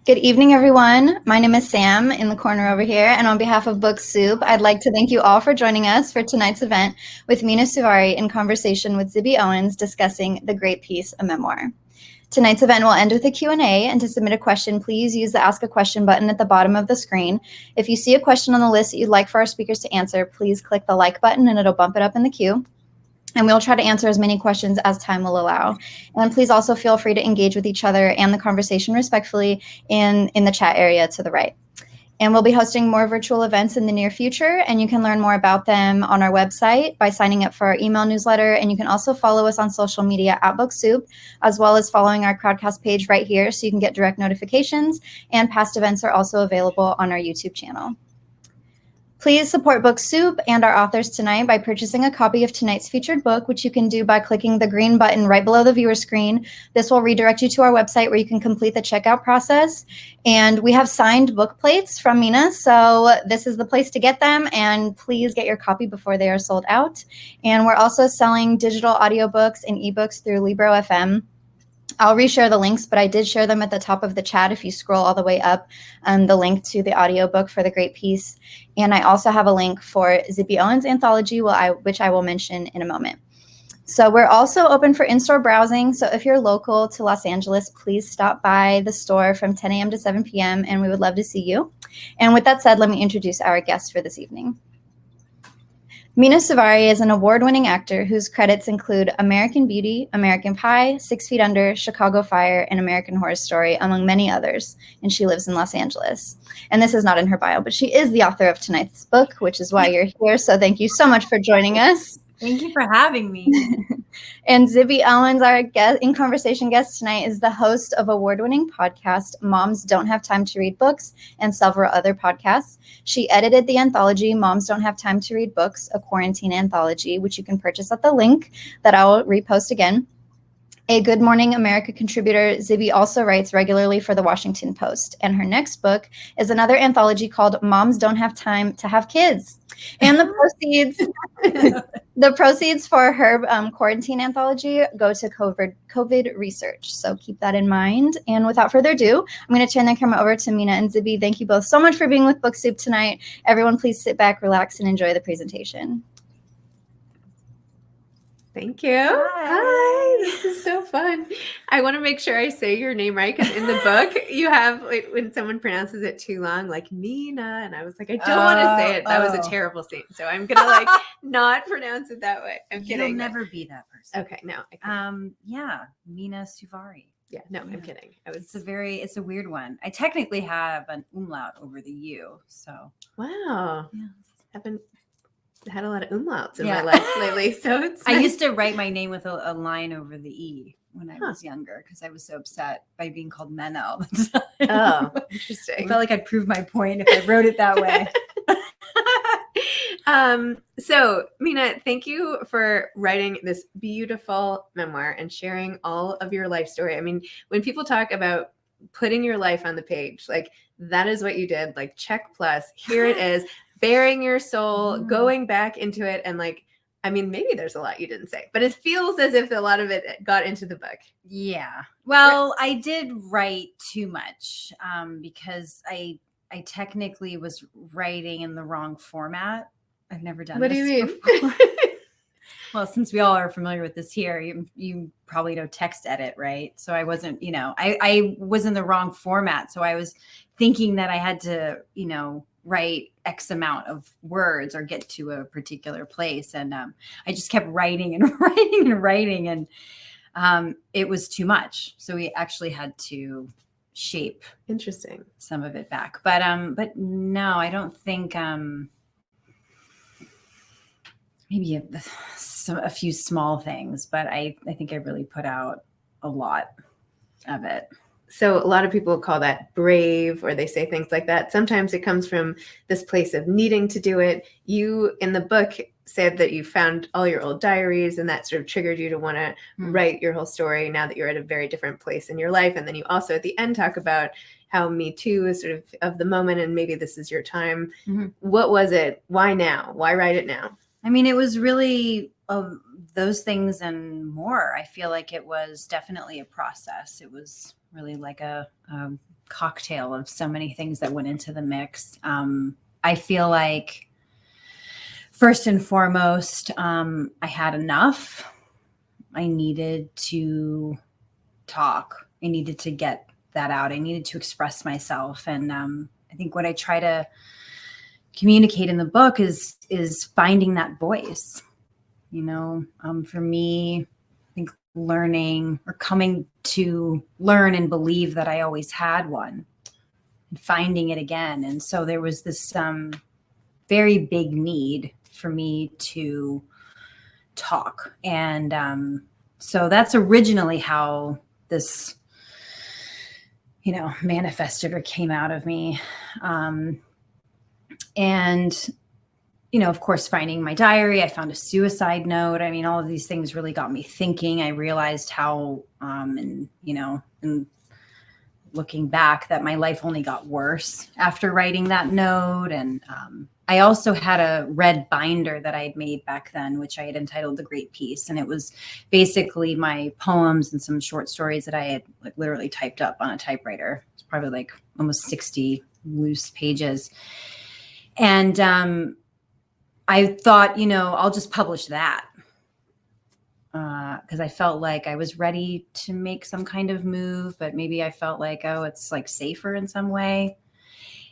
Good evening, everyone. My name is Sam in the corner over here, and on behalf of Book Soup, I'd like to thank you all for joining us for tonight's event with Mena Suvari in conversation with Zibby Owens discussing the great piece, A Memoir. Tonight's event will end with a Q&A, and to submit a question, please use the Ask a Question button at the bottom of the screen. If you see a question on the list that you'd like for our speakers to answer, please click the like button and it'll bump it up in the queue. And we'll try to answer as many questions as time will allow. And please also feel free to engage with each other and the conversation respectfully in the chat area to the right. And we'll be hosting more virtual events in the near future, and you can learn more about them on our website by signing up for our email newsletter. And you can also follow us on social media at Book Soup, as well as following our Crowdcast page right here so you can get direct notifications. And past events are also available on our YouTube channel. Please support Book Soup and our authors tonight by purchasing a copy of tonight's featured book, which you can do by clicking the green button right below the viewer screen. This will redirect you to our website where you can complete the checkout process. And we have signed book plates from Mena, so this is the place to get them. And please get your copy before they are sold out. And we're also selling digital audiobooks and ebooks through Libro FM. I'll reshare the links, but I did share them at the top of the chat if you scroll all the way up, the link to the audiobook for the great piece. And I also have a link for Zibby Owens' anthology, which I will mention in a moment. So we're also open for in-store browsing. So if you're local to Los Angeles, please stop by the store from 10 a.m. to 7 p.m. and we would love to see you. And with that said, let me introduce our guests for this evening. Mena Suvari is an award-winning actor whose credits include American Beauty, American Pie, 6 Feet Under, Chicago Fire, and American Horror Story, among many others, and she lives in Los Angeles. And this is not in her bio, but she is the author of tonight's book, which is why you're here, so thank you so much for joining us. Thank you for having me. And Zibby Owens, our in conversation guest tonight, is the host of award-winning podcast Moms Don't Have Time to Read Books and several other podcasts. She edited the anthology Moms Don't Have Time to Read Books, a quarantine anthology, which you can purchase at the link that I will repost again. A Good Morning America contributor, Zibby also writes regularly for the Washington Post, and her next book is another anthology called Moms Don't Have Time to Have Kids. And the proceeds for her quarantine anthology go to COVID research. So keep that in mind. And without further ado, I'm going to turn the camera over to Mena and Zibby. Thank you both so much for being with Book Soup tonight. Everyone, please sit back, relax, and enjoy the presentation. Thank you. Hi. This is so fun. I want to make sure I say your name right because in the book you have when someone pronounces it too long, like Mena, and I was like, I don't want to say it. That was a terrible thing. So I'm gonna not pronounce it that way. I'm kidding. You'll never be that person. Okay, no. Yeah, Mena Suvari. Yeah, no, I'm kidding. It's a weird one. I technically have an umlaut over the U. So wow. Yeah. Haven't had a lot of umlauts in my life lately, so it's nice. I used to write my name with a line over the E when I was younger because I was so upset by being called Mena all the time. Oh, interesting. I felt like I'd prove my point if I wrote it that way. So Mena, thank you for writing this beautiful memoir and sharing all of your life story. I mean, when people talk about putting your life on the page, like that is what you did, like check plus, here it is. Bearing your soul, going back into it, and maybe there's a lot you didn't say, but it feels as if a lot of it got into the book. Yeah. Well, I did write too much because I technically was writing in the wrong format. I've never done this. What do you mean? Before. Well, since we all are familiar with this here, you probably know text edit, right? So I wasn't, I was in the wrong format. So I was thinking that I had to, write X amount of words or get to a particular place. And I just kept writing and writing and writing. And it was too much. So we actually had to shape some of it back. But no, I don't think maybe a few small things, but I think I really put out a lot of it. So a lot of people call that brave, or they say things like that. Sometimes it comes from this place of needing to do it. You, in the book, said that you found all your old diaries and that sort of triggered you to want to write your whole story now that you're at a very different place in your life. And then you also at the end talk about how Me Too is sort of the moment and maybe this is your time. Mm-hmm. What was it? Why now? Why write it now? I mean, it was really those things and more. I feel like it was definitely a process. It was really like a cocktail of so many things that went into the mix. I feel like first and foremost, I had enough. I needed to talk. I needed to get that out. I needed to express myself. And I think what I try to communicate in the book is finding that voice. For me, I think learning or coming to learn and believe that I always had one and finding it again. And so there was this very big need for me to talk. And so that's originally how this, manifested or came out of me. And, of course, finding my diary, I found a suicide note. I mean, all of these things really got me thinking. I realized how, and looking back, that my life only got worse after writing that note. And I also had a red binder that I had made back then, which I had entitled The Great Peace. And it was basically my poems and some short stories that I had like literally typed up on a typewriter. It's probably like almost 60 loose pages. And I thought, I'll just publish that. Because I felt like I was ready to make some kind of move, but maybe I felt like, it's like safer in some way.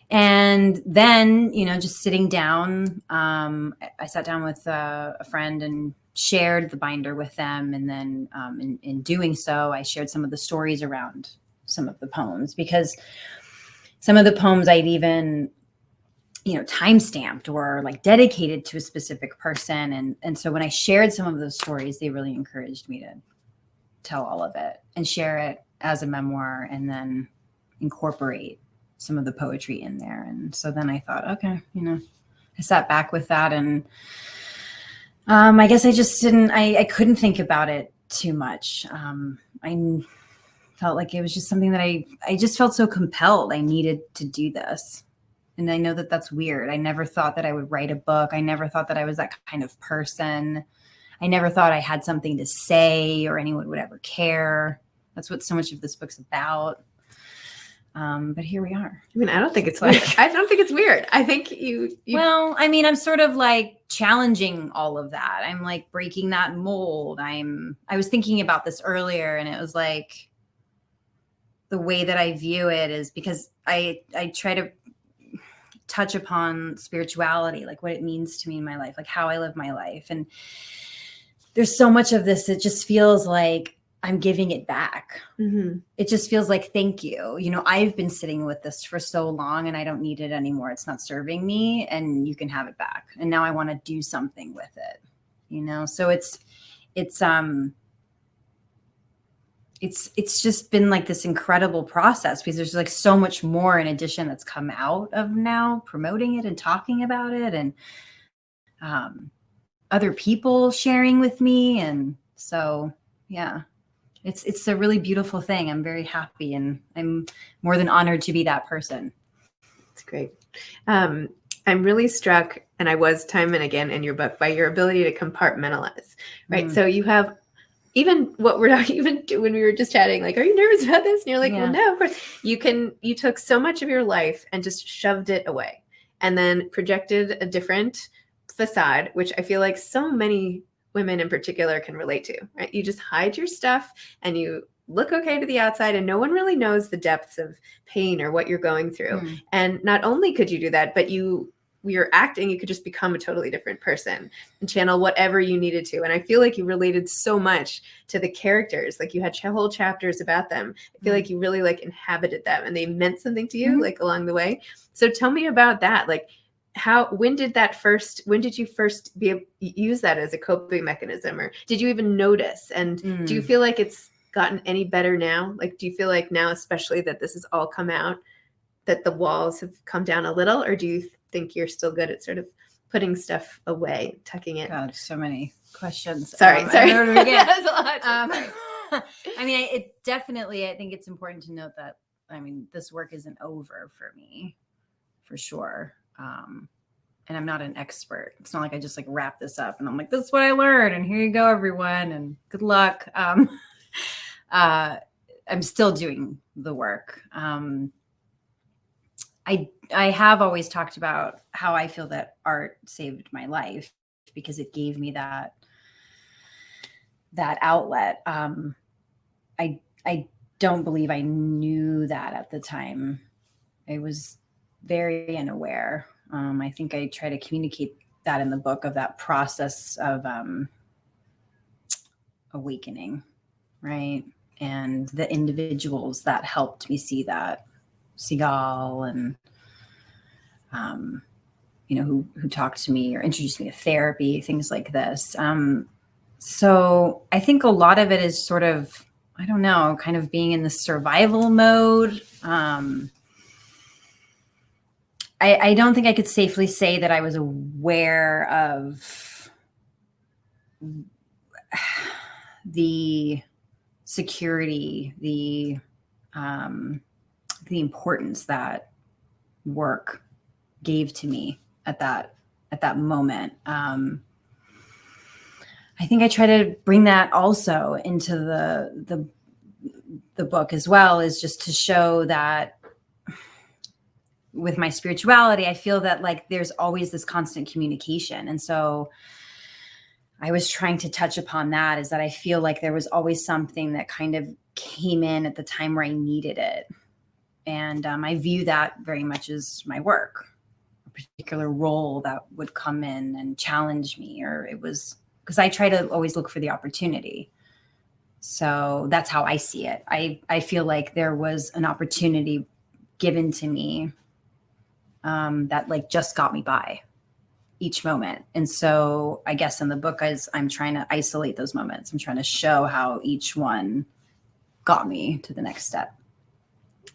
And then, just sitting down, I sat down with a friend and shared the binder with them. And then in doing so, I shared some of the stories around some of the poems, because some of the poems I'd even time-stamped or like dedicated to a specific person. And so when I shared some of those stories, they really encouraged me to tell all of it and share it as a memoir and then incorporate some of the poetry in there. And so then I thought, okay, I sat back with that. And I guess I just I couldn't think about it too much. I felt like it was just something that I just felt so compelled. I needed to do this. And I know that that's weird. I never thought that I would write a book. I never thought that I was that kind of person. I never thought I had something to say or anyone would ever care. That's what so much of this book's about. But here we are. I mean, I don't think it's weird. I don't think it's weird. I think you. Well, I mean, I'm sort of like challenging all of that. I'm like breaking that mold. I was thinking about this earlier, and it was like the way that I view it is because I try to touch upon spirituality, like what it means to me in my life, like how I live my life. And there's so much of this, it just feels like I'm giving it back. Mm-hmm. It just feels like, thank you. I've been sitting with this for so long and I don't need it anymore. It's not serving me and you can have it back. And now I want to do something with it, so it's just been like this incredible process because there's like so much more in addition that's come out of now promoting it and talking about it and other people sharing with me. And so, yeah, it's a really beautiful thing. I'm very happy and I'm more than honored to be that person. It's great. I'm really struck, and I was time and again in your book, by your ability to compartmentalize, right? So you have even what we're not even when we were just chatting, like, are you nervous about this? And you're like, well, no, of course. You took so much of your life and just shoved it away and then projected a different facade, which I feel like so many women in particular can relate to, right? You just hide your stuff and you look okay to the outside and no one really knows the depths of pain or what you're going through. And not only could you do that, but you're acting, you could just become a totally different person and channel whatever you needed to. And I feel like you related so much to the characters. Like you had whole chapters about them. I feel like you really like inhabited them and they meant something to you like along the way. So tell me about that. Like when did you first use that as a coping mechanism, or did you even notice? And do you feel like it's gotten any better now? Like, do you feel like now, especially that this has all come out, that the walls have come down a little, or do you think you're still good at sort of putting stuff away, tucking it? God, so many questions. Sorry. That was a lot. I mean, I think it's important to note that, this work isn't over for me, for sure. And I'm not an expert. It's not like I just like wrap this up and I'm like, this is what I learned and here you go, everyone, and good luck. I I'm still doing the work. I have always talked about how I feel that art saved my life because it gave me that outlet. I don't believe I knew that at the time. I was very unaware. I think I try to communicate that in the book of that process of awakening, right? And the individuals that helped me see that, Seagal and, who talked to me or introduced me to therapy, things like this. So I think a lot of it is sort of, I don't know, kind of being in the survival mode. I don't think I could safely say that I was aware of the security, the importance that work gave to me at that moment. I think I try to bring that also into the book as well, is just to show that with my spirituality, I feel that like there's always this constant communication. And so I was trying to touch upon that, is that I feel like there was always something that kind of came in at the time where I needed it. And I view that very much as my work, a particular role that would come in and challenge me, or it was because I try to always look for the opportunity. So that's how I see it. I feel like there was an opportunity given to me that like just got me by each moment. And so I guess in the book, I'm trying to isolate those moments. I'm trying to show how each one got me to the next step.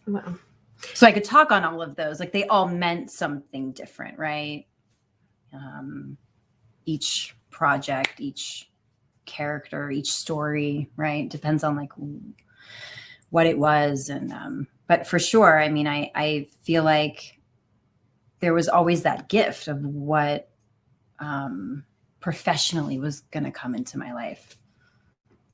Wow. So I could talk on all of those. Like they all meant something different, right? Each project, each character, each story, right? Depends on like what it was. And, but for sure, I mean, I feel like there was always that gift of what professionally was going to come into my life.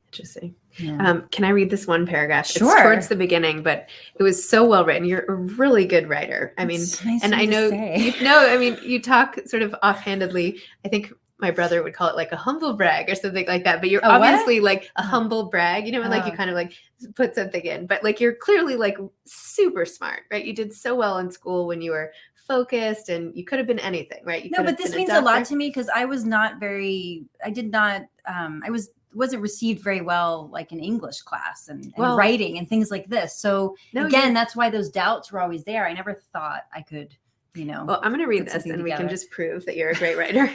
Interesting. Yeah. Can I read this one paragraph? Sure. It's towards the beginning, but it was so well written. You're a really good writer. I mean, nice and I know, I mean, you talk sort of offhandedly. I think my brother would call it like a humble brag or something like that. But you're obviously like a humble brag, and like you kind of like put something in, but like you're clearly like super smart, right? You did so well in school when you were focused, and you could have been anything, right? No, but this means a lot to me because I was not wasn't received very well, like in English class and writing and things like this. So that's why those doubts were always there. I never thought I could, Well, I'm going to read this and we can just prove that you're a great writer.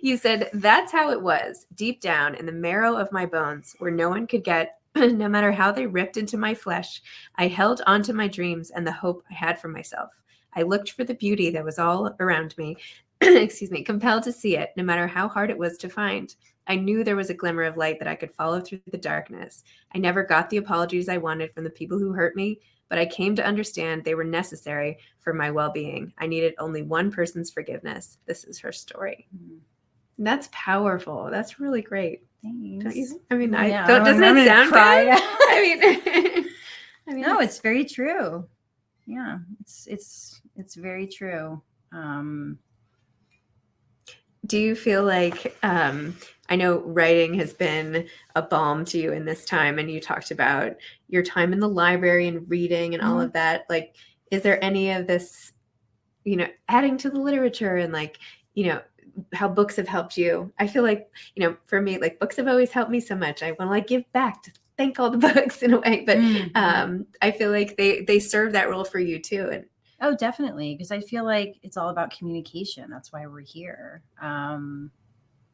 You said, "That's how it was, deep down in the marrow of my bones, where no one could get, no matter how they ripped into my flesh. I held on to my dreams and the hope I had for myself. I looked for the beauty that was all around me, compelled to see it, no matter how hard it was to find. I knew there was a glimmer of light that I could follow through the darkness. I never got the apologies I wanted from the people who hurt me, but I came to understand they were necessary for my well-being. I needed only one person's forgiveness. This is her story." That's powerful. That's really great. Thanks. Don't you? I mean, doesn't it sound good? I mean, no, it's very true. Yeah, it's very true. Do you feel like, I know writing has been a balm to you in this time, and you talked about your time in the library and reading and all of that. Like, is there any of this, adding to the literature and like, how books have helped you? I feel like, for me, like books have always helped me so much. I want to like give back to thank all the books in a way, but I feel like they serve that role for you too. And oh, definitely. Because I feel like it's all about communication. That's why we're here. I'm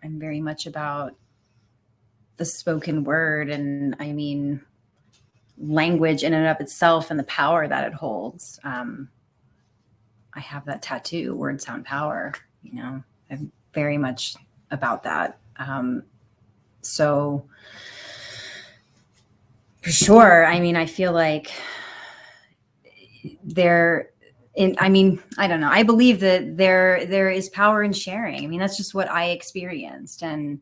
very much about the spoken word. And I mean, language in and of itself and the power that it holds. I have that tattoo, word, sound, power, I'm very much about that. So for sure. I mean, I feel like I don't know. I believe that there is power in sharing. I mean, that's just what I experienced. And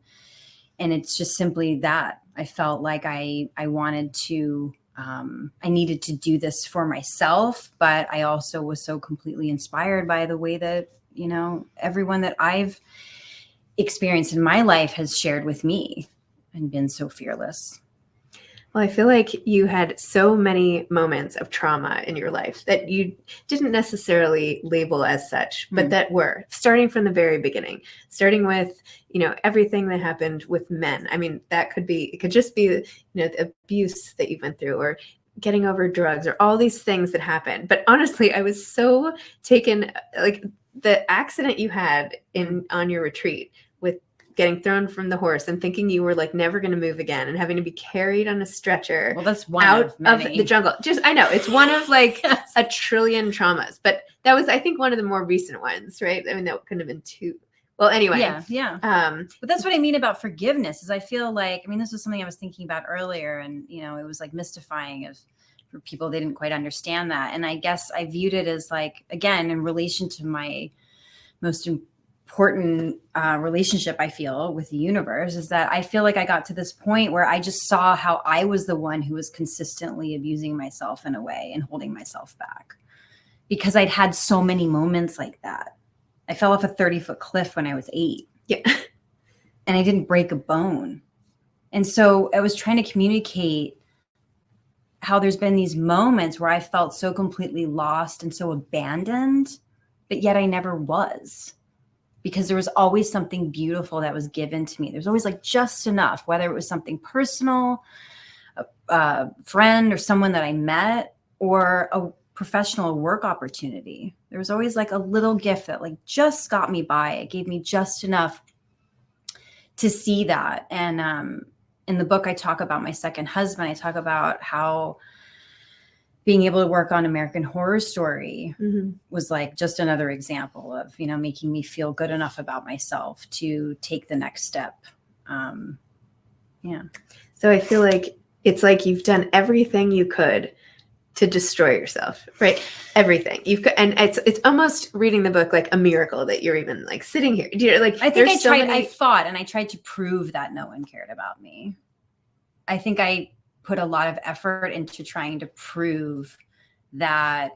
it's just simply that I felt like I wanted to I needed to do this for myself, but I also was so completely inspired by the way that, you know, everyone that I've experienced in my life has shared with me and been so fearless. Well, I feel like you had so many moments of trauma in your life that you didn't necessarily label as such, but that were starting from the very beginning, starting with, you know, everything that happened with men. I mean, it could just be, you know, the abuse that you went through, or getting over drugs, or all these things that happened. But honestly, I was so taken, like the accident you had on your retreat with getting thrown from the horse and thinking you were like never going to move again, and having to be carried on a stretcher that's one out of many. of the jungle. I know it's one of like Yes. a trillion traumas, but that was, I think, one of the more recent ones, right? I mean, that could have been two. Well, anyway. Yeah. But that's what I mean about forgiveness is I feel like, I mean, this was something I was thinking about earlier, and, you know, it was like mystifying for people, they didn't quite understand that. And I guess I viewed it as like, again, in relation to my most important relationship I feel with the universe, is that I feel like I got to this point where I just saw how I was the one who was consistently abusing myself in a way and holding myself back, because I'd had so many moments like that. I fell off a 30-foot cliff when I was 8. Yeah. And I didn't break a bone. And so I was trying to communicate how there's been these moments where I felt so completely lost and so abandoned, but yet I never was. Because there was always something beautiful that was given to me. There's always like just enough, whether it was something personal, a friend or someone that I met, or a professional work opportunity. There was always like a little gift that like just got me by. It gave me just enough to see that. And in the book, I talk about my second husband. I talk about how being able to work on American Horror Story was like just another example of, you know, making me feel good enough about myself to take the next step. Yeah. So I feel like it's like you've done everything you could to destroy yourself, right? Everything and it's almost reading the book like a miracle that you're even like sitting here. Like I think I fought and I tried to prove that no one cared about me. I think I put a lot of effort into trying to prove that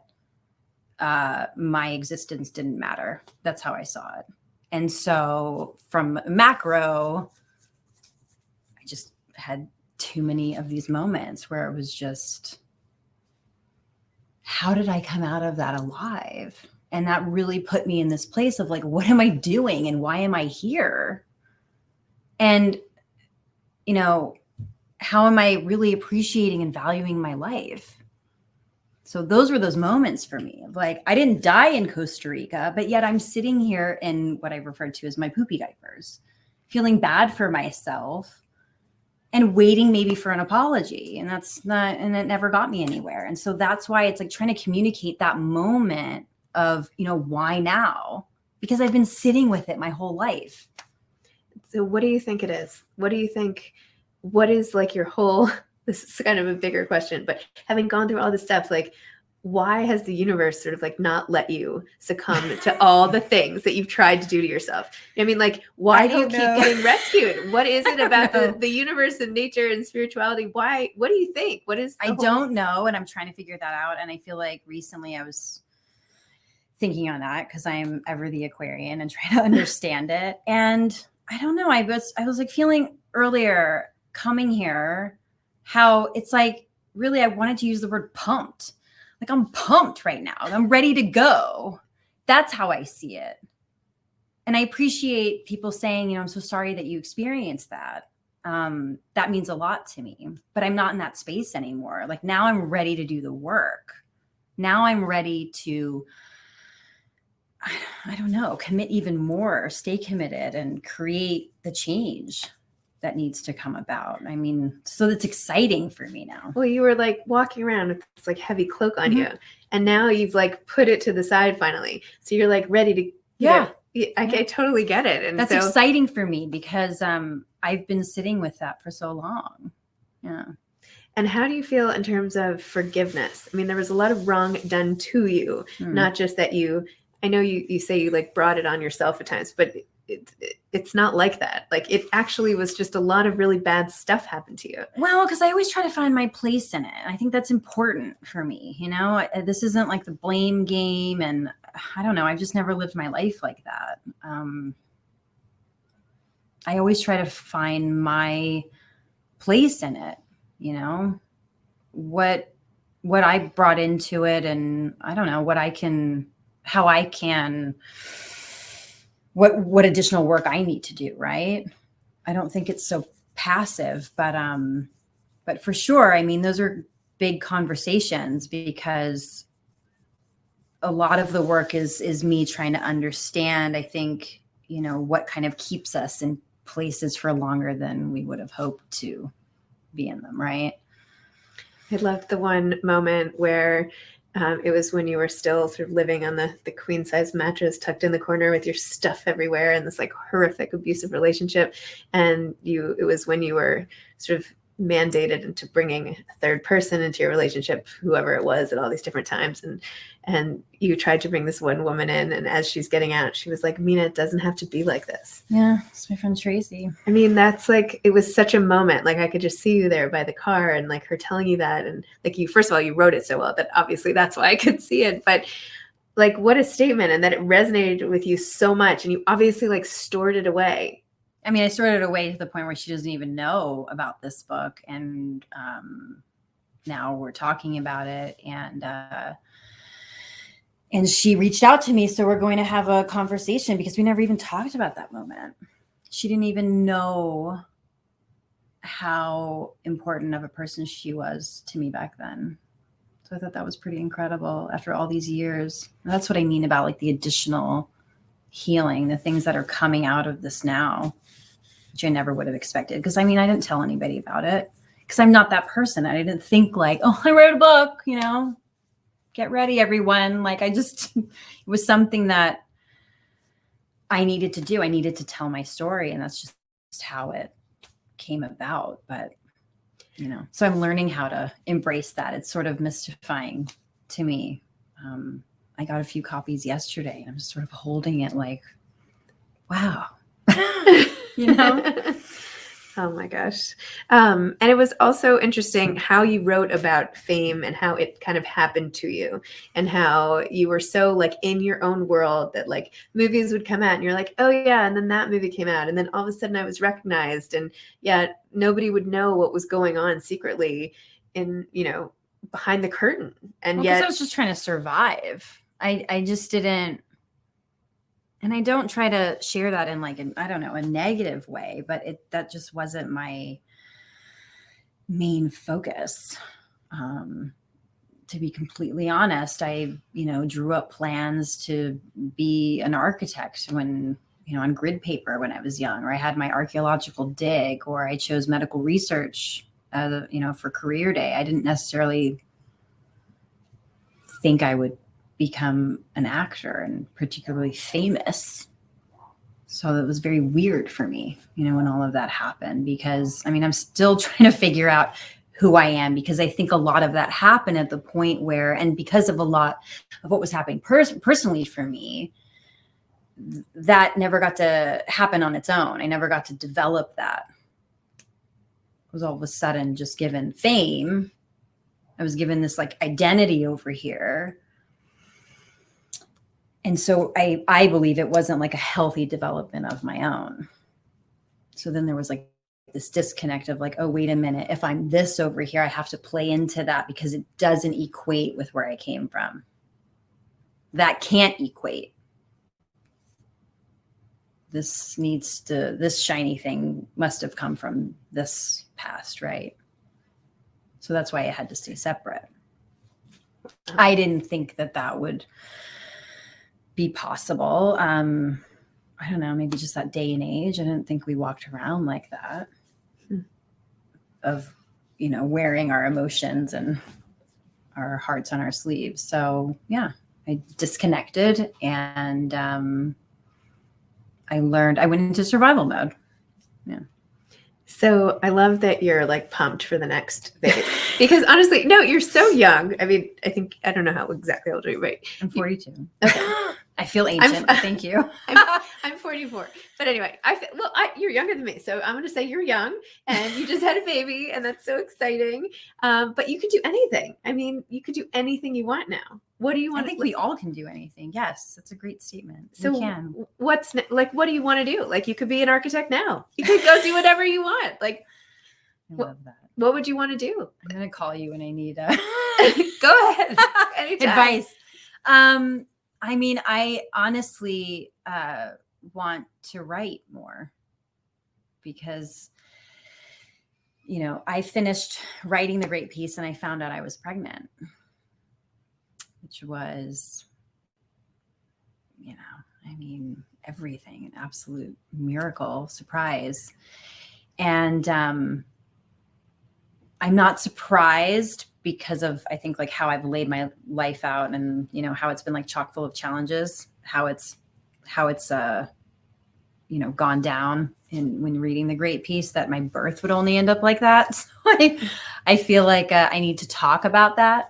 my existence didn't matter. That's how I saw it. And so from macro, I just had too many of these moments where it was just, how did I come out of that alive? And that really put me in this place of like, what am I doing and why am I here? And, you know, how am I really appreciating and valuing my life? So those were those moments for me of like, I didn't die in Costa Rica, but yet I'm sitting here in what I referred to as my poopy diapers, feeling bad for myself and waiting maybe for an apology. And it never got me anywhere. And so that's why it's like trying to communicate that moment of, you know, why now? Because I've been sitting with it my whole life. So what do you think it is? What is like your whole, this is kind of a bigger question, but having gone through all this stuff, like, why has the universe sort of like not let you succumb to all the things that you've tried to do to yourself? I mean, like, why do you keep getting rescued? What is it about the universe and nature and spirituality? Why? What do you think? I don't know. And I'm trying to figure that out. And I feel like recently I was thinking on that because I'm ever the Aquarian and trying to understand it. And I don't know. I was like feeling earlier coming here, how it's like, really, I wanted to use the word pumped. Like I'm pumped right now. I'm ready to go. That's how I see it. And I appreciate people saying, you know, I'm so sorry that you experienced that. That means a lot to me, but I'm not in that space anymore. Like now I'm ready to do the work. Now I'm ready to, I don't know, commit even more, stay committed and create the change that needs to come about. I mean, so that's exciting for me now. Well, you were like walking around with this like heavy cloak on you, and now you've like put it to the side finally. So you're like ready to, I totally get it. And that's exciting for me because I've been sitting with that for so long. Yeah. And how do you feel in terms of forgiveness? I mean, there was a lot of wrong done to you, not just that I know you say you like brought it on yourself at times, but it's not like that. Like it actually was just a lot of really bad stuff happened to you. Well, because I always try to find my place in it. I think that's important for me. This isn't like the blame game. And I don't know, I've just never lived my life like that. I always try to find my place in it, what I brought into it. And I don't know what additional work I need to do. Right. I don't think it's so passive, but for sure, I mean, those are big conversations because a lot of the work is me trying to understand, I think, what kind of keeps us in places for longer than we would have hoped to be in them. Right. I loved the one moment where it was when you were still sort of living on the queen size mattress tucked in the corner with your stuff everywhere and this like horrific abusive relationship. And it was when you were sort of mandated into bringing a third person into your relationship, whoever it was, at all these different times. And you tried to bring this one woman in. And as she's getting out, she was like, Mena, it doesn't have to be like this. Yeah. It's my friend Tracy. I mean, that's like, it was such a moment. Like I could just see you there by the car and like her telling you that. And like first of all, you wrote it so well that obviously that's why I could see it. But like, what a statement, and that it resonated with you so much. And you obviously like stored it away. I mean, I stored it away to the point where she doesn't even know about this book. And now we're talking about it. And she reached out to me. So we're going to have a conversation because we never even talked about that moment. She didn't even know how important of a person she was to me back then. So I thought that was pretty incredible after all these years. And that's what I mean about like the additional healing, the things that are coming out of this now, which I never would have expected. Because I mean, I didn't tell anybody about it because I'm not that person. I didn't think like, oh, I wrote a book, get ready, everyone. Like it was something that I needed to do. I needed to tell my story, and that's just how it came about. But, so I'm learning how to embrace that. It's sort of mystifying to me. I got a few copies yesterday. I'm just sort of holding it like, wow, Oh my gosh. And it was also interesting how you wrote about fame and how it kind of happened to you, and how you were so like in your own world that like movies would come out and you're like, oh yeah. And then that movie came out. And then all of a sudden I was recognized, and yet nobody would know what was going on secretly in, behind the curtain. And yet I was just trying to survive. I just didn't. And I don't try to share that in like, a negative way, but that just wasn't my main focus. To be completely honest, I, drew up plans to be an architect when, on grid paper when I was young, or I had my archaeological dig, or I chose medical research, for career day. I didn't necessarily think I would become an actor and particularly famous. So it was very weird for me, when all of that happened, because I'm still trying to figure out who I am, because I think a lot of that happened at the point where, and because of a lot of what was happening personally for me, that never got to happen on its own. I never got to develop that. I was all of a sudden just given fame. I was given this like identity over here. And so I believe it wasn't like a healthy development of my own. So then there was like this disconnect of like, oh, wait a minute. If I'm this over here, I have to play into that because it doesn't equate with where I came from. That can't equate. This shiny thing must have come from this past, right? So that's why I had to stay separate. I didn't think that would be possible. I don't know, maybe just that day and age. I didn't think we walked around like that, of, wearing our emotions and our hearts on our sleeves. So yeah, I disconnected, and I went into survival mode. Yeah. So I love that you're like pumped for the next phase, because honestly, no, you're so young. I mean, I don't know how exactly old are you, right? I'm 42. Okay. I feel ancient. Thank you. I'm 44. But anyway, you're younger than me. So I'm going to say you're young and you just had a baby and that's so exciting. But you could do anything. I mean, you could do anything you want now. What do you want? I think we all can do anything. Yes. That's a great statement. So we can. What do you want to do? Like, you could be an architect now. You could go do whatever you want. Like, I love that. What would you want to do? I'm going to call you when I need go ahead. Anytime. Advice. I mean, I honestly want to write more because, I finished writing the great piece and I found out I was pregnant, which was, everything, an absolute miracle, surprise. And I'm not surprised because of, I think, like how I've laid my life out and, how it's been like chock full of challenges, how it's gone down when reading the great piece, that my birth would only end up like that. So I feel like I need to talk about that.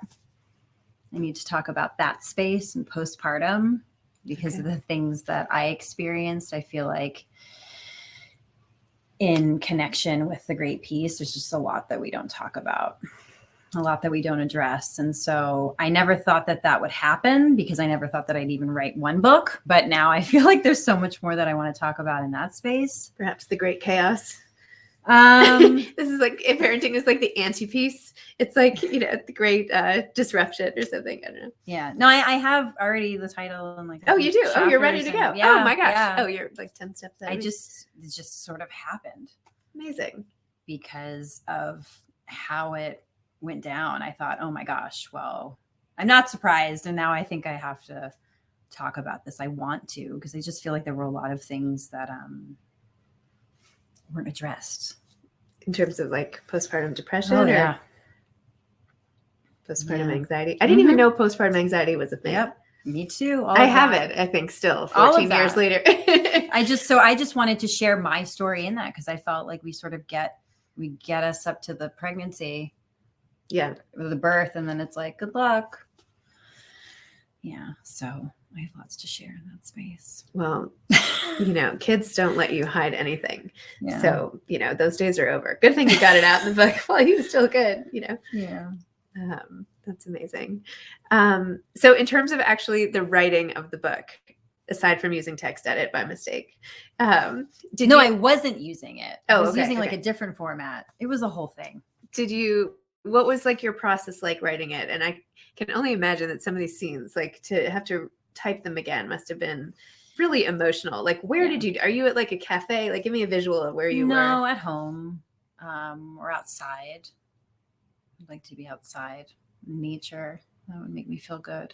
I need to talk about that space and postpartum because of the things that I experienced. I feel like in connection with the great piece, there's just a lot that we don't talk about, a lot that we don't address. And so I never thought that would happen because I never thought that I'd even write one book. But now I feel like there's so much more that I want to talk about in that space. Perhaps the great chaos. This is like, if parenting is like the anti-piece, it's like, the great disruption or something. I don't know. Yeah. No, I have already the title and like. Oh, you do? Oh, you're ready to go. Yeah, oh my gosh. Yeah. Oh, you're like 10 steps out. It just sort of happened. Amazing. Because of how it went down. I thought, oh my gosh, well, I'm not surprised. And now I think I have to talk about this. I want to, because I just feel like there were a lot of things that weren't addressed. In terms of like postpartum depression or postpartum anxiety. I didn't even know postpartum anxiety was a thing. Yep. Me too. I have it, I think, still 14 years later. I just wanted to share my story in that because I felt like we sort of get us up to the pregnancy. Yeah. Or the birth. And then it's like, good luck. Yeah. So I have lots to share in that space. Well, kids don't let you hide anything. Yeah. So, those days are over. Good thing you got it out in the book while he was still good, Yeah. That's amazing. So in terms of actually the writing of the book, aside from using text edit by mistake, I wasn't using it. I was using like a different format. It was a whole thing. What was like your process like writing it? And I can only imagine that some of these scenes, like to have to type them again, must have been really emotional. Like, are you at like a cafe? Like, give me a visual of where you were. No, at home, or outside. I'd like to be outside, nature. That would make me feel good.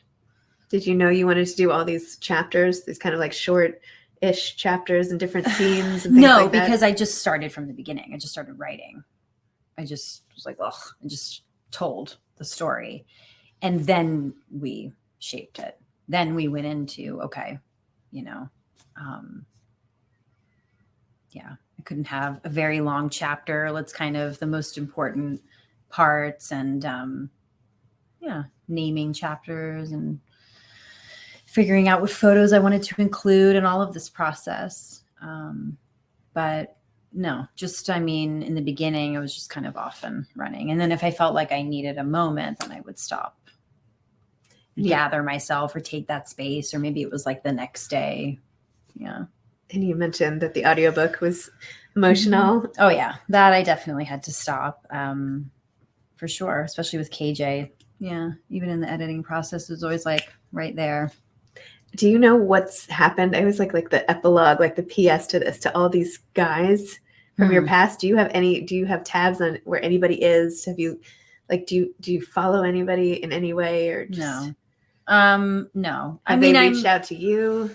Did you know you wanted to do all these chapters, these kind of like short-ish chapters and different scenes? And things like that? Because I just started from the beginning. I just started writing. I just was like, I just told the story. And then we shaped it. Then we went into, I couldn't have a very long chapter. Let's kind of the most important parts and, naming chapters and figuring out what photos I wanted to include and all of this process. But no, just, in the beginning, I was just kind of off and running. And then if I felt like I needed a moment, then I would stop, gather myself or take that space. Or maybe it was like the next day. Yeah. And you mentioned that the audiobook was emotional. Mm-hmm. Oh yeah. That I definitely had to stop, for sure. Especially with KJ. Yeah. Even in the editing process, it was always like right there. Do you know what's happened? I was like the epilogue, like the PS to this, to all these guys from your past. Do you have tabs on where anybody is? Have you, do you follow anybody in any way or just... No. No. Have they reached out to you?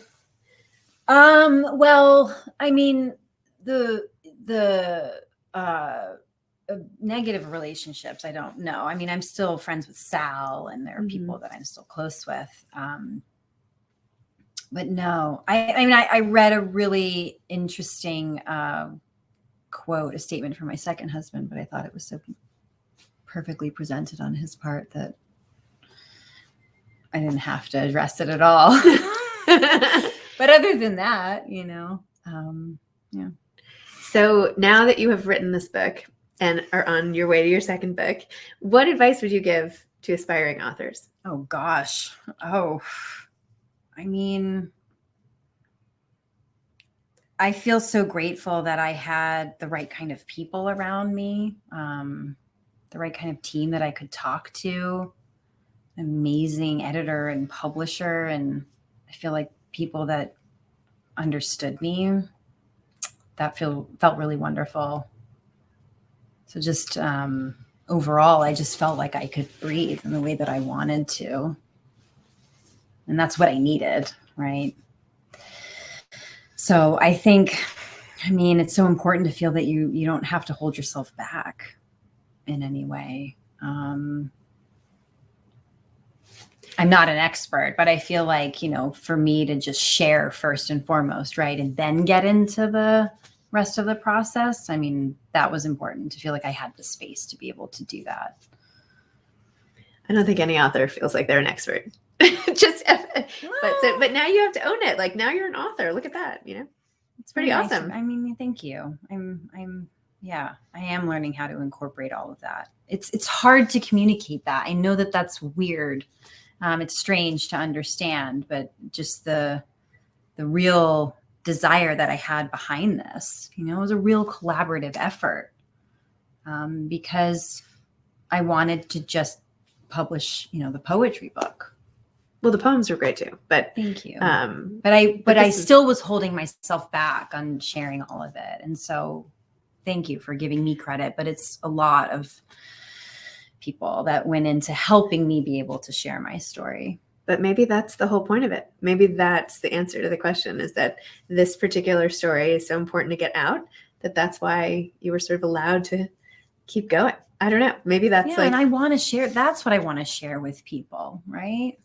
Well, the negative relationships, I don't know. I'm still friends with Sal and there are people that I'm still close with. But no, I read a really interesting quote, a statement from my second husband, but I thought it was so perfectly presented on his part that I didn't have to address it at all. But other than that, yeah. So now that you have written this book and are on your way to your second book, what advice would you give to aspiring authors? Oh, gosh. Oh, I mean, I feel so grateful that I had the right kind of people around me, the right kind of team that I could talk to, amazing editor and publisher. And I feel like people that understood me, that felt really wonderful. So just overall, I just felt like I could breathe in the way that I wanted to. And that's what I needed, right? So I think, it's so important to feel that you don't have to hold yourself back in any way. I'm not an expert, but I feel like, for me to just share first and foremost, right? And then get into the rest of the process. That was important to feel like I had the space to be able to do that. I don't think any author feels like they're an expert. But now you have to own it. Like, now you're an author. Look at that. It's pretty awesome. Thank you. I am learning how to incorporate all of that. It's hard to communicate that. I know that that's weird. It's strange to understand, but just the real desire that I had behind this, it was a real collaborative effort, because I wanted to just publish, the poetry book. Well, the poems were great too, but thank you. But I still was holding myself back on sharing all of it. And so thank you for giving me credit, but it's a lot of people that went into helping me be able to share my story. But maybe that's the whole point of it. Maybe that's the answer to the question, is that this particular story is so important to get out that's why you were sort of allowed to keep going. I don't know. Maybe that's and I want to share. That's what I want to share with people, right?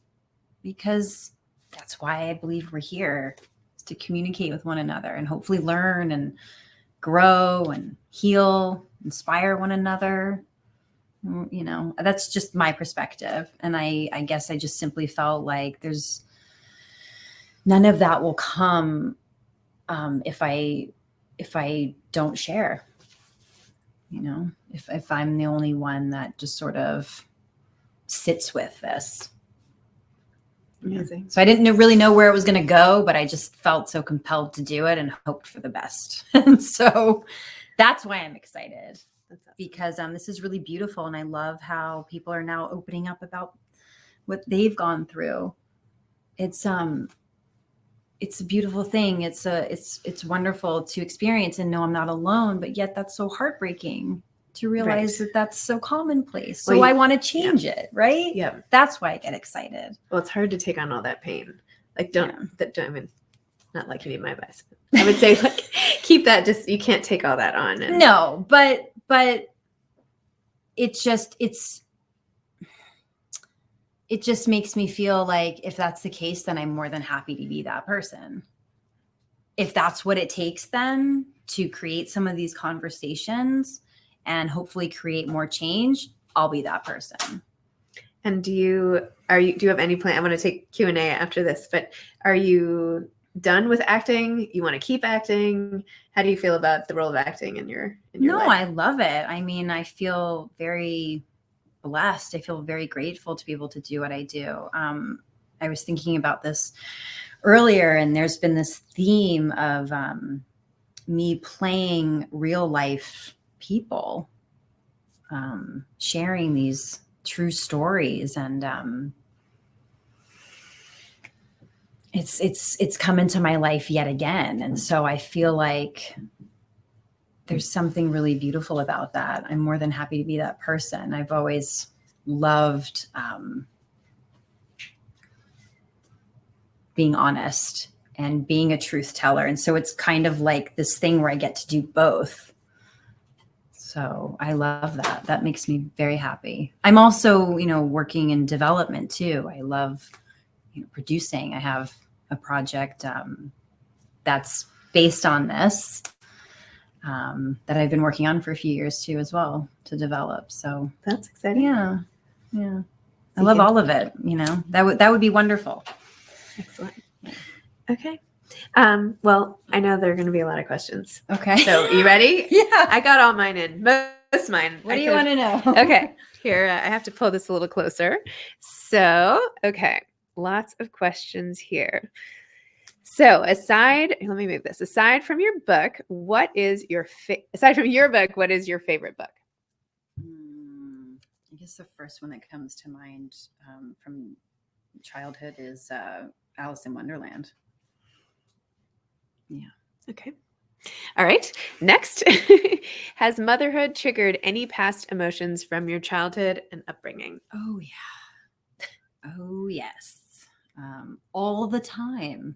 Because that's why I believe we're here, is to communicate with one another and hopefully learn and grow and heal, inspire one another. That's just my perspective. And I guess I just simply felt like there's none of that will come if I don't share, if I'm the only one that just sort of sits with this. Amazing. So I didn't really know where it was going to go, but I just felt so compelled to do it and hoped for the best. And so that's why I'm excited. That's awesome. Because this is really beautiful. And I love how people are now opening up about what they've gone through. It's a beautiful thing. It's wonderful to experience and know I'm not alone, but yet that's so heartbreaking to realize that that's so commonplace. So I want to change it, right? Yeah. That's why I get excited. Well, it's hard to take on all that pain. Like, not like you need my advice. I would say, like, keep that, you can't take all that on. No, but it just makes me feel like if that's the case, then I'm more than happy to be that person. If that's what it takes then to create some of these conversations and hopefully create more change, I'll be that person. And do you have any plan? I want to take Q&A after this, but are you done with acting? You want to keep acting? How do you feel about the role of acting in your life? I love it. I feel very blessed. I feel very grateful to be able to do what I do. I was thinking about this earlier, and there's been this theme of me playing real life people, sharing these true stories, and it's come into my life yet again. And so I feel like there's something really beautiful about that. I'm more than happy to be that person. I've always loved being honest and being a truth teller. And so it's kind of like this thing where I get to do both. So I love that. That makes me very happy. I'm also, working in development too. I love producing. I have a project that's based on this that I've been working on for a few years too as well to develop. So that's exciting. Yeah. I love all of it. That would be wonderful. Excellent. Okay. Well, I know there are going to be a lot of questions. Okay. So you ready? Yeah. I got all mine in. Most mine. What do you want to know? Okay. Here, I have to pull this a little closer. So, okay. Lots of questions here. So let me move this. Aside from your book, what is your favorite book? I guess the first one that comes to mind from childhood is Alice in Wonderland. Yeah. Okay. All right. Next, has motherhood triggered any past emotions from your childhood and upbringing? Oh, yeah. Oh, yes. All the time.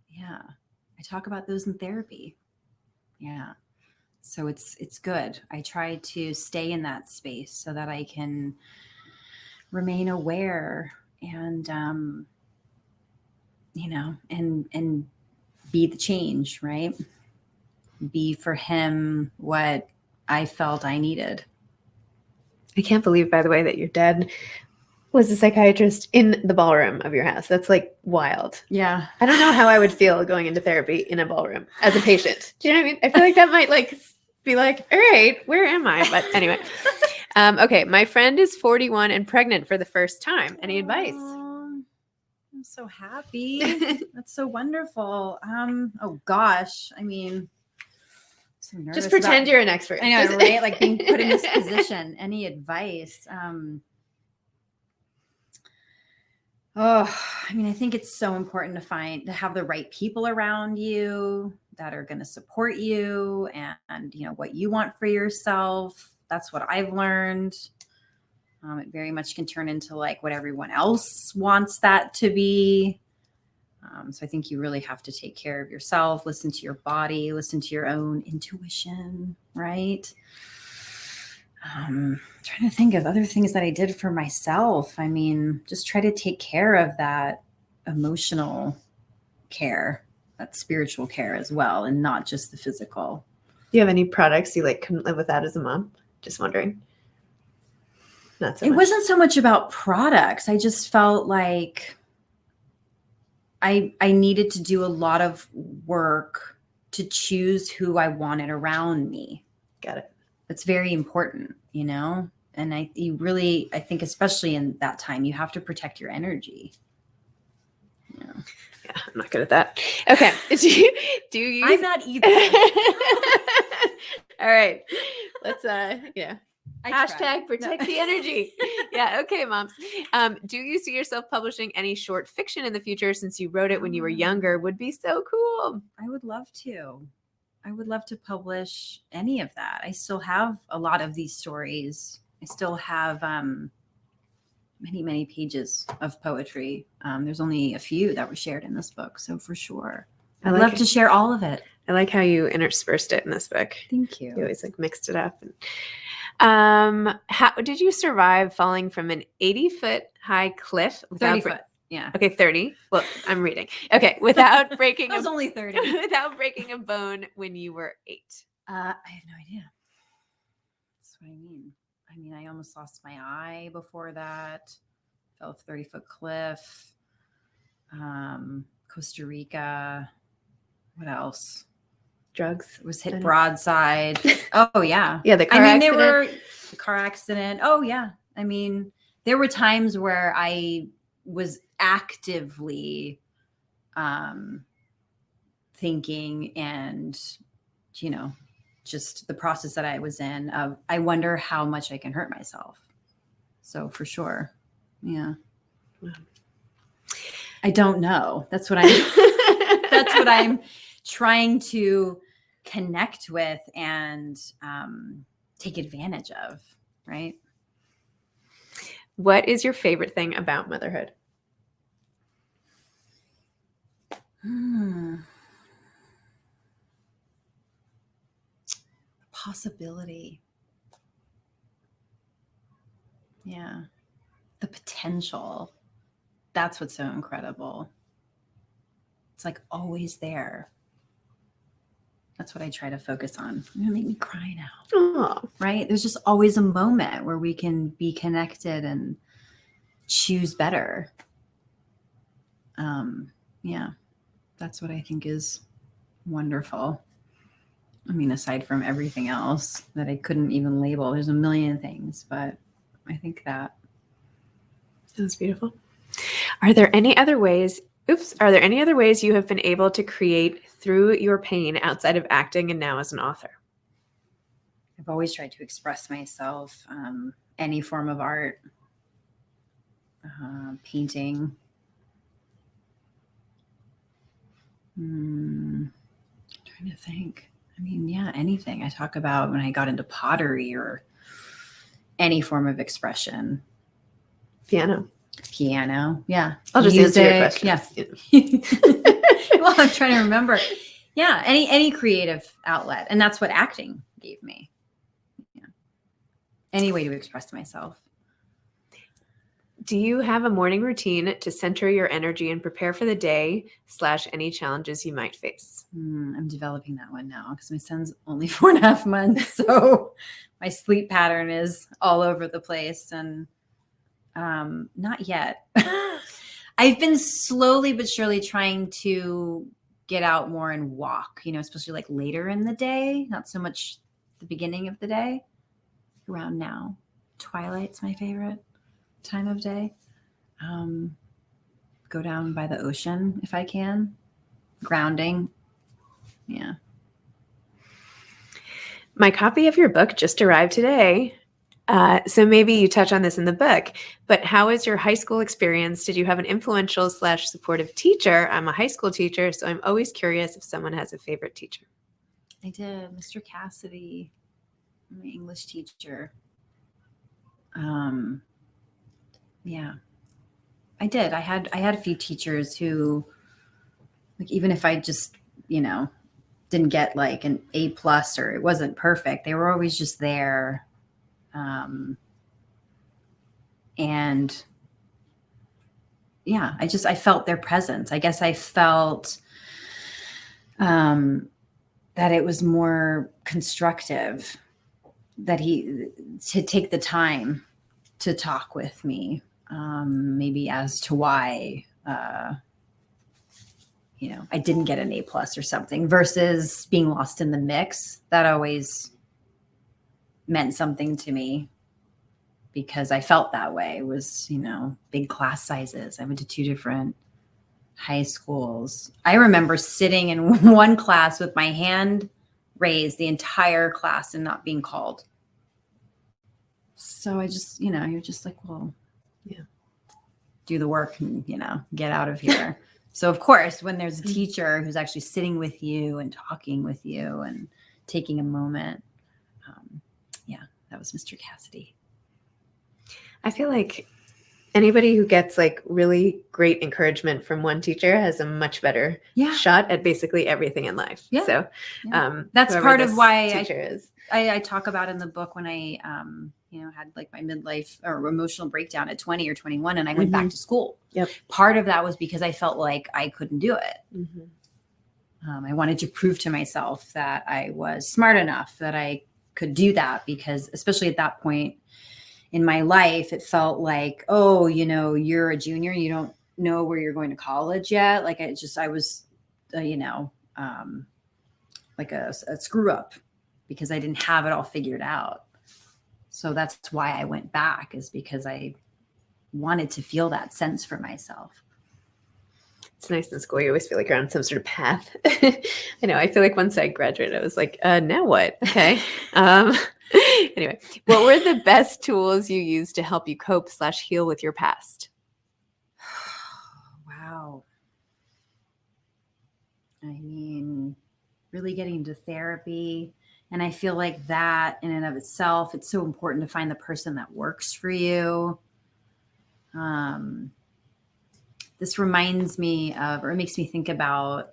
Yeah. I talk about those in therapy. Yeah. So it's good. I try to stay in that space so that I can remain aware and, and be the change, right? Be for him what I felt I needed. I can't believe, by the way, that your dad was a psychiatrist in the ballroom of your house. That's like wild. Yeah. I don't know how I would feel going into therapy in a ballroom as a patient. Do you know what I mean? I feel like that might be like, all right, where am I? But anyway. Okay. My friend is 41 and pregnant for the first time. Any advice? I'm so happy. That's so wonderful. Oh gosh. I mean, so nervous. Just pretend you're an expert. I know, right? Like being put in this position. Any advice? I think it's so important to have the right people around you that are going to support you and what you want for yourself. That's what I've learned. It very much can turn into like what everyone else wants that to be. So I think you really have to take care of yourself, listen to your body, listen to your own intuition, right? Trying to think of other things that I did for myself. Just try to take care of that emotional care, that spiritual care as well, and not just the physical. Do you have any products you couldn't live without as a mom? Just wondering. Not so much. It wasn't so much about products. I just felt like I needed to do a lot of work to choose who I wanted around me. Got it. It's very important, and I think especially in that time, you have to protect your energy. Yeah, I'm not good at that. Okay. Do you I'm not either. All right. Let's Hashtag tried. protect the energy. Yeah. Okay, moms. Do you see yourself publishing any short fiction in the future since you wrote it when you were younger? Would be so cool. I would love to. I would love to publish any of that. I still have a lot of these stories. I still have many, many pages of poetry. There's only a few that were shared in this book. So for sure, I'd love to share all of it. I like how you interspersed it in this book. Thank you. You always mixed it up. How did you survive falling from an 80-foot high cliff? 30 foot. Yeah. Okay, 30. Well, I'm reading. Okay, without breaking I was only 30. Without breaking a bone when you were 8. I have no idea. That's what I mean. I almost lost my eye before that. Fell off a 30-foot cliff. Costa Rica. What else? Drugs. Was hit broadside. Oh yeah. Yeah, the car accident. The car accident. Oh yeah. There were times where I was actively thinking and just the process that I was in of I wonder how much I can hurt myself. So for sure. Yeah. I don't know. That's what I'm trying to connect with and take advantage of, right? What is your favorite thing about motherhood? Possibility. Yeah. The potential. That's what's so incredible. It's always there. That's what I try to focus on. It's going to make me cry now. Oh. Right? There's just always a moment where we can be connected and choose better. Yeah. That's what I think is wonderful. I mean, aside from everything else that I couldn't even label, there's a million things, but I think that. That's beautiful. Are there any other ways you have been able to create through your pain outside of acting and now as an author? I've always tried to express myself, any form of art, painting. Trying to think. I mean, yeah, anything. I talk about when I got into pottery or any form of expression. Piano. Yeah. I'll just answer your question. Yeah. Well, I'm trying to remember. Yeah, any creative outlet, and that's what acting gave me. Yeah. Any way to express myself. Do you have a morning routine to center your energy and prepare for the day / any challenges you might face? I'm developing that one now because my son's only 4.5 months. So my sleep pattern is all over the place, and not yet. I've been slowly but surely trying to get out more and walk, especially like later in the day, not so much the beginning of the day. Around now, twilight's my favorite time of day. Go down by the ocean if I can. Grounding. Yeah. My copy of your book just arrived today. So maybe you touch on this in the book, but how was your high school experience? Did you have an influential / supportive teacher? I'm a high school teacher, so I'm always curious if someone has a favorite teacher. I did. Mr. Cassidy, my English teacher. Yeah, I did. I had a few teachers who, like, even if I just, didn't get like an A+ or it wasn't perfect, they were always just there. And yeah, I felt their presence. I guess I felt, that it was more constructive that to take the time to talk with me. Maybe as to why, I didn't get an A+ or something versus being lost in the mix. That always meant something to me because I felt that way. It was, big class sizes. I went to 2 different high schools. I remember sitting in one class with my hand raised the entire class and not being called. So I just, you're just like, well, yeah, do the work and, get out of here. So of course, when there's a teacher who's actually sitting with you and talking with you and taking a moment, that was Mr. Cassidy. I feel like anybody who gets like really great encouragement from one teacher has a much better shot at basically everything in life. Yeah. So that's part of why I talk about in the book when I, had like my midlife or emotional breakdown at 20 or 21 and I went back to school. Yep. Part of that was because I felt like I couldn't do it. Mm-hmm. I wanted to prove to myself that I was smart enough that I could do that because especially at that point in my life, it felt like, oh, you're a junior, you don't know where you're going to college yet. Like I was, like a screw up because I didn't have it all figured out. So that's why I went back, is because I wanted to feel that sense for myself. It's nice in school. You always feel like you're on some sort of path. I know. I feel like once I graduated, I was like, now what? Okay. Anyway, what were the best tools you used to help you cope / heal with your past? Wow. I mean, really getting into therapy. And I feel like that in and of itself, it's so important to find the person that works for you. This reminds me of, or it makes me think about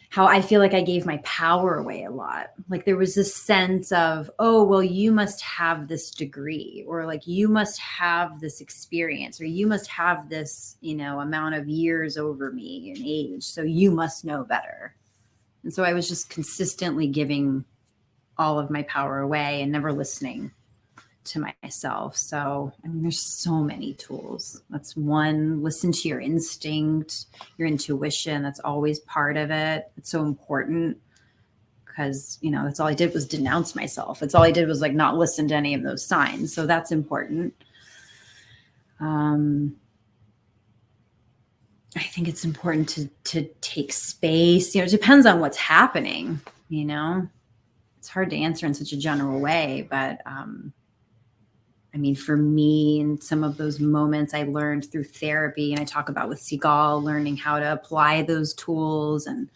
how I feel like I gave my power away a lot. Like there was this sense of, oh, well, you must have this degree, or like you must have this experience, or you must have this, amount of years over me in age. So you must know better. And so I was just consistently giving all of my power away and never listening to myself. So, I mean, there's so many tools. That's one. Listen to your instinct, your intuition. That's always part of it. It's so important because, you know, that's all I did was denounce myself. That's all I did was like not listen to any of those signs. So that's important. I think it's important to take space. You know, it depends on what's happening, you know. It's hard to answer in such a general way, but I mean, for me, in some of those moments I learned through therapy, and I talk about with Seagal, learning how to apply those tools and,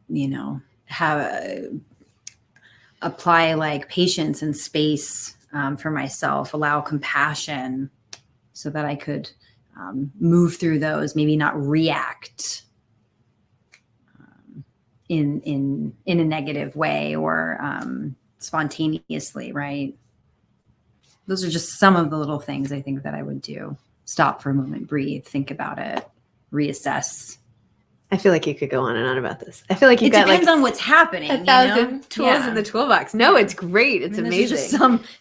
you know, apply like patience and space for myself, allow compassion so that I could move through those, maybe not react in a negative way or spontaneously, right? Those are just some of the little things I think that I would do. Stop for a moment, breathe, think about it, reassess. I feel like you could go on and on about this. I feel like it depends on what's happening. 1,000 tools in the toolbox. No, it's great. It's amazing. Just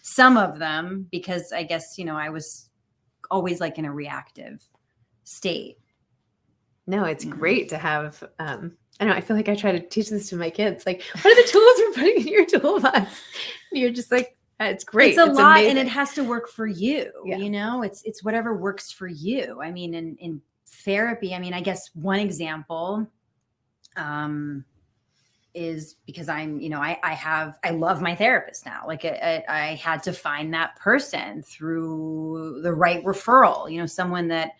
some of them, because I guess, you know, I was always like in a reactive state. No, it's great to have. I know. I feel like I try to teach this to my kids. Like, what are the tools we're putting in your toolbox? And you're just like, it's great. It's a lot, amazing. and it has to work for you. Yeah. You know, it's whatever works for you. I mean, in therapy, I mean, I guess one example is because I'm, you know, I love my therapist now. Like I had to find that person through the right referral, you know, someone that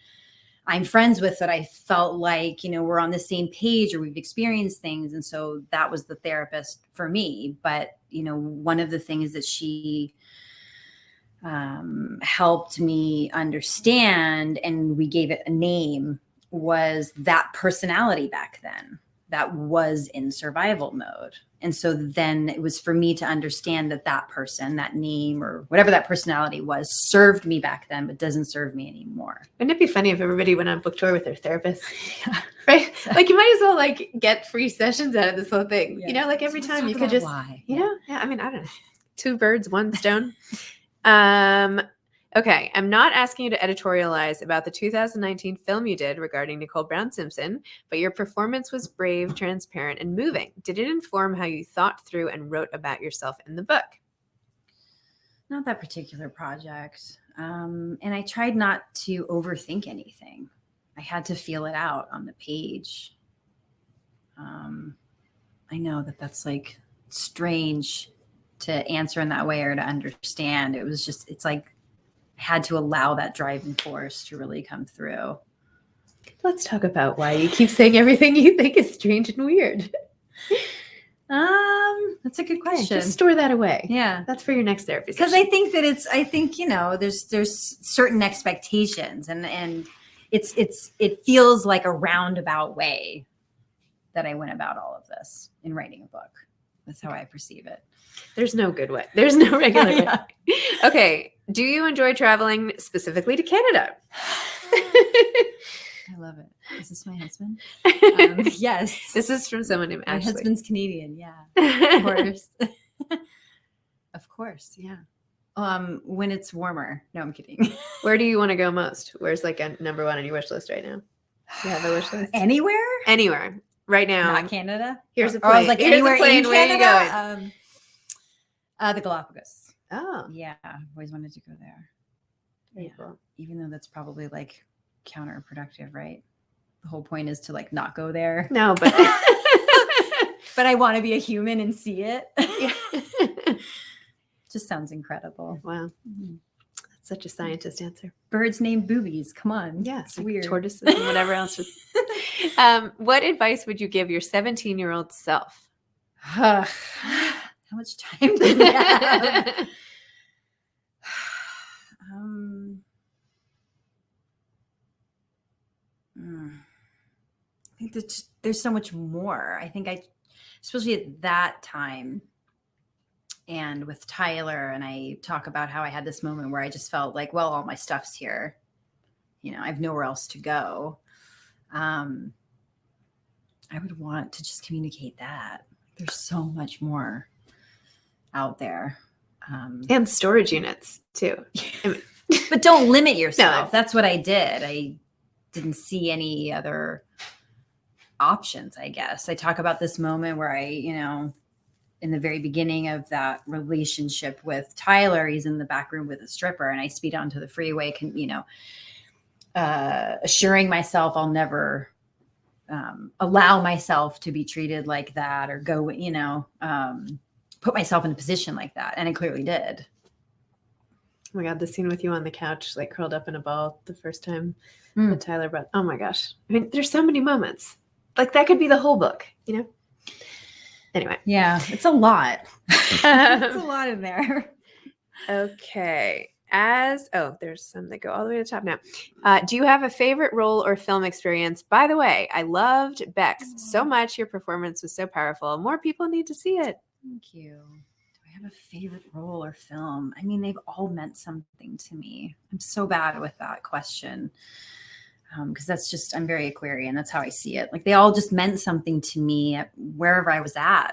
I'm friends with that I felt like, you know, we're on the same page or we've experienced things. And so that was the therapist for me. But, you know, one of the things that she helped me understand, and we gave it a name, was that personality back then that was in survival mode. And so then it was for me to understand that that person, that name or whatever that personality was, served me back then, but doesn't serve me anymore. Wouldn't it be funny if everybody went on book tour with their therapist? Yeah. Right? Like you might as well like get free sessions out of this whole thing. Yeah. You know, like every time you could just, you know, yeah, I mean, I don't know. 2 birds, 1 stone. Okay, I'm not asking you to editorialize about the 2019 film you did regarding Nicole Brown Simpson, but your performance was brave, transparent, and moving. Did it inform how you thought through and wrote about yourself in the book? Not that particular project. And I tried not to overthink anything. I had to feel it out on the page. I know that that's like strange to answer in that way or to understand. It was just, it's like, had to allow that driving force to really come through. Let's talk about why you keep saying everything you think is strange and weird. That's a good question. Just store that away. Yeah. That's for your next therapy session. Because I think that you know, there's certain expectations and it feels like a roundabout way that I went about all of this in writing a book. That's how I perceive it. There's no good way. There's no regular way. Okay. Do you enjoy traveling specifically to Canada? I love it. Is this my husband? Yes. This is from someone named Ashley. My husband's Canadian. Yeah. Of course. Of course. Yeah. When it's warmer. No, I'm kidding. Where do you want to go most? Where's like a number 1 on your wish list right now? Do you have a wish list? Anywhere? Anywhere. Right now. Not Canada? Here's a plane. I was like, anywhere in Canada? Where are you going? The Galapagos. Oh. Yeah. I've always wanted to go there. Very cool. Even though that's probably like counterproductive, right? The whole point is to like not go there. No, but but I want to be a human and see it. Yeah. Just sounds incredible. Wow. Mm-hmm. That's such a scientist answer. Birds named boobies. Come on. Yeah. It's weird. Tortoises and whatever else. What advice would you give your 17-year-old self? How much time do we have? I think there's so much more. I think especially at that time and with Tyler, and I talk about how I had this moment where I just felt like, well, all my stuff's here. You know, I have nowhere else to go. I would want to just communicate that. There's so much more out there. And storage units too. But don't limit yourself. No. That's what I did. I didn't see any other options, I guess. I talk about this moment where I, in the very beginning of that relationship with Tyler, he's in the back room with a stripper and I speed onto the freeway, assuring myself I'll never allow myself to be treated like that or go, put myself in a position like that. And I clearly did. Oh my God, the scene with you on the couch, like curled up in a ball the first time that Tyler brought. Oh my gosh. I mean, there's so many moments. Like that could be the whole book, Anyway. Yeah, it's a lot. It's a lot in there. Okay. There's some that go all the way to the top now. Do you have a favorite role or film experience? By the way, I loved Bex so much. Your performance was so powerful. More people need to see it. Thank you. Do I have a favorite role or film? I mean, they've all meant something to me. I'm so bad with that question. Because that's just, I'm very Aquarian. That's how I see it. Like they all just meant something to me wherever I was at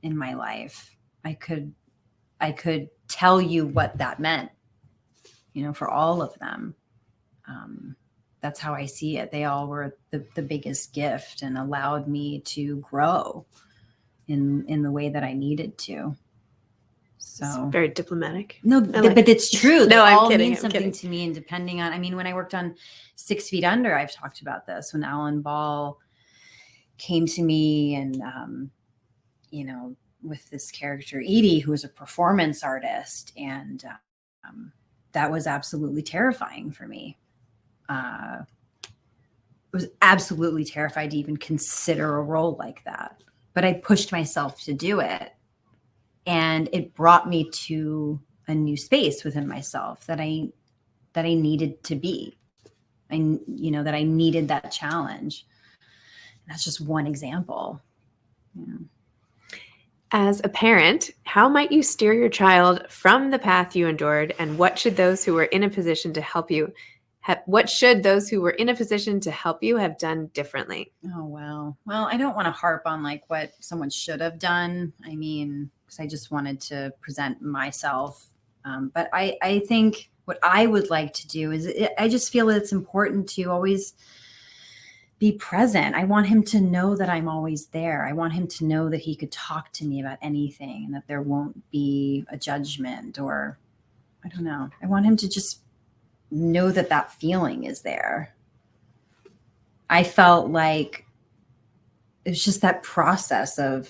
in my life. I could tell you what that meant, for all of them. That's how I see it. They all were the biggest gift and allowed me to grow in the way that I needed to. So it's very diplomatic. No, but it's true. They I'm all kidding. mean something to me. And depending on, when I worked on 6 Feet Under, I've talked about this. When Alan Ball came to me and, with this character, Edie, who was a performance artist. And that was absolutely terrifying for me. I was absolutely terrified to even consider a role like that. But I pushed myself to do it. And it brought me to a new space within myself that I needed to be. That I needed that challenge. And that's just one example. Yeah. As a parent, how might you steer your child from the path you endured, and what should those who were in a position to help you have done differently? Oh, wow. Well, I don't want to harp on like what someone should have done. Because I just wanted to present myself. But I think what I would like to do is I just feel that it's important to always be present. I want him to know that I'm always there. I want him to know that he could talk to me about anything and that there won't be a judgment or, I don't know. I want him to just know that feeling is there. I felt like it was just that process of,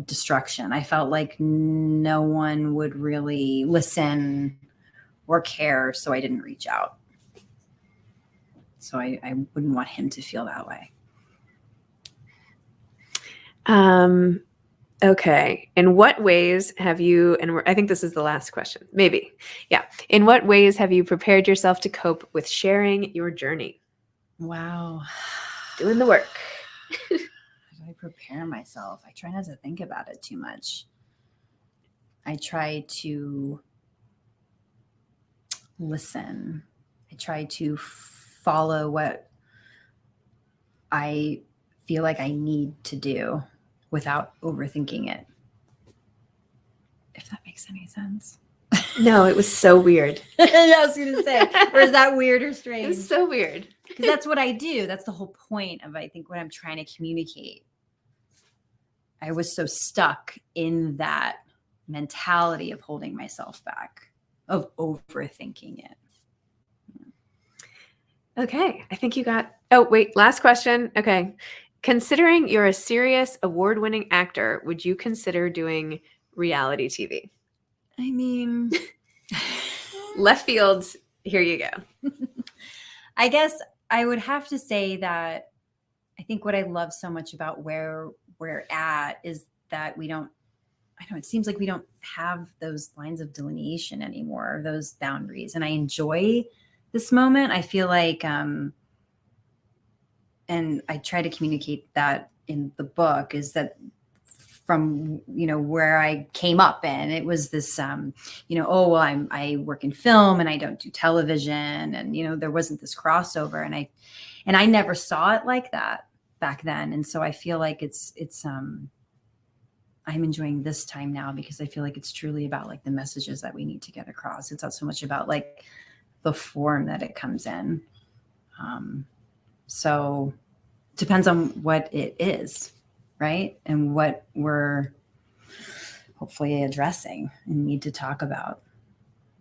destruction. I felt like no one would really listen or care, so I didn't reach out. So I wouldn't want him to feel that way. Okay. In what ways have you, I think this is the last question, maybe. Yeah. In what ways have you prepared yourself to cope with sharing your journey? Wow. Doing the work. How do I prepare myself? I try not to think about it too much. I try to listen. I try to follow what I feel like I need to do without overthinking it. If that makes any sense. No, it was so weird. Yeah, I was going to say, or is that weird or strange? It was so weird. Because that's what I do. That's the whole point of, I think, what I'm trying to communicate. I was so stuck in that mentality of holding myself back, of overthinking it. Okay. I think you got, last question. Okay. Considering you're a serious award-winning actor, would you consider doing reality TV? Left field, here you go. I guess I would have to say that I think what I love so much about where we're at is that it seems like we don't have those lines of delineation anymore, those boundaries. And I enjoy this moment. I feel like, and I try to communicate that in the book, is from, where I came up in, it was this, I work in film and I don't do television. And, there wasn't this crossover, and I never saw it like that back then. And so I feel like it's I'm enjoying this time now because I feel like it's truly about like the messages that we need to get across. It's not so much about like the form that it comes in. So depends on what it is, right? And what we're hopefully addressing and need to talk about.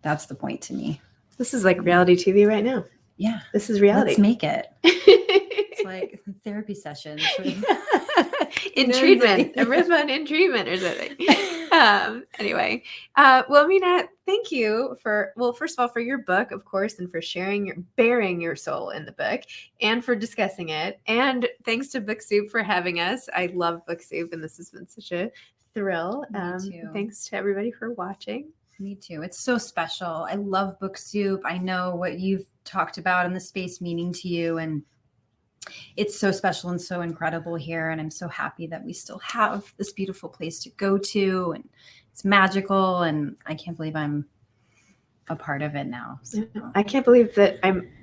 That's the point to me. This is like reality TV right now. Yeah. This is reality. Let's make it. It's like therapy sessions. In treatment. A riff on in treatment or something. Anyway. Well, Mena, thank you for, well, first of all, for your book, of course, and for bearing your soul in the book and for discussing it. And thanks to Book Soup for having us. I love Book Soup, and this has been such a thrill. Me too. Thanks to everybody for watching. Me too. It's so special. I love Book Soup. I know what you've talked about in the space meaning to you, and it's so special and so incredible here. And I'm so happy that we still have this beautiful place to go to, and it's magical. And I can't believe I'm a part of it now. So. I can't believe that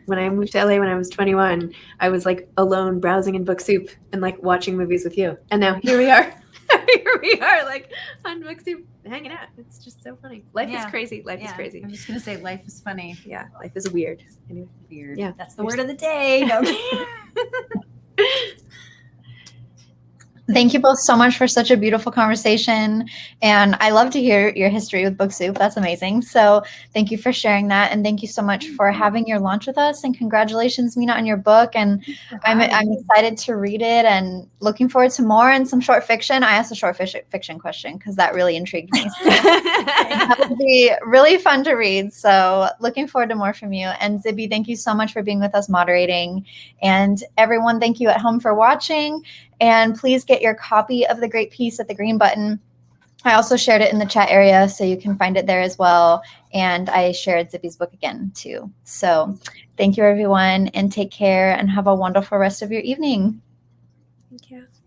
when I moved to LA when I was 21, I was like alone browsing in Book Soup and like watching movies with you. And now here we are. Here we are, like on Book Soup, hanging out. It's just so funny. Life is crazy. Life is crazy. I'm just gonna say life is funny. Yeah, life is weird. Anyway, weird. Yeah, that's the word of the day. No. Thank you both so much for such a beautiful conversation. And I love to hear your history with Book Soup. That's amazing. So thank you for sharing that. And thank you so much for having your launch with us. And congratulations, Mena, on your book. And I'm excited to read it and looking forward to more and some short fiction. I asked a short fiction question because that really intrigued me. So that would be really fun to read. So looking forward to more from you. And Zibby, thank you so much for being with us moderating. And everyone, thank you at home for watching. And please get your copy of The Great Peace at the green button. I also shared it in the chat area, so you can find it there as well. And I shared Zibby's book again, too. So thank you, everyone, and take care and have a wonderful rest of your evening. Thank you.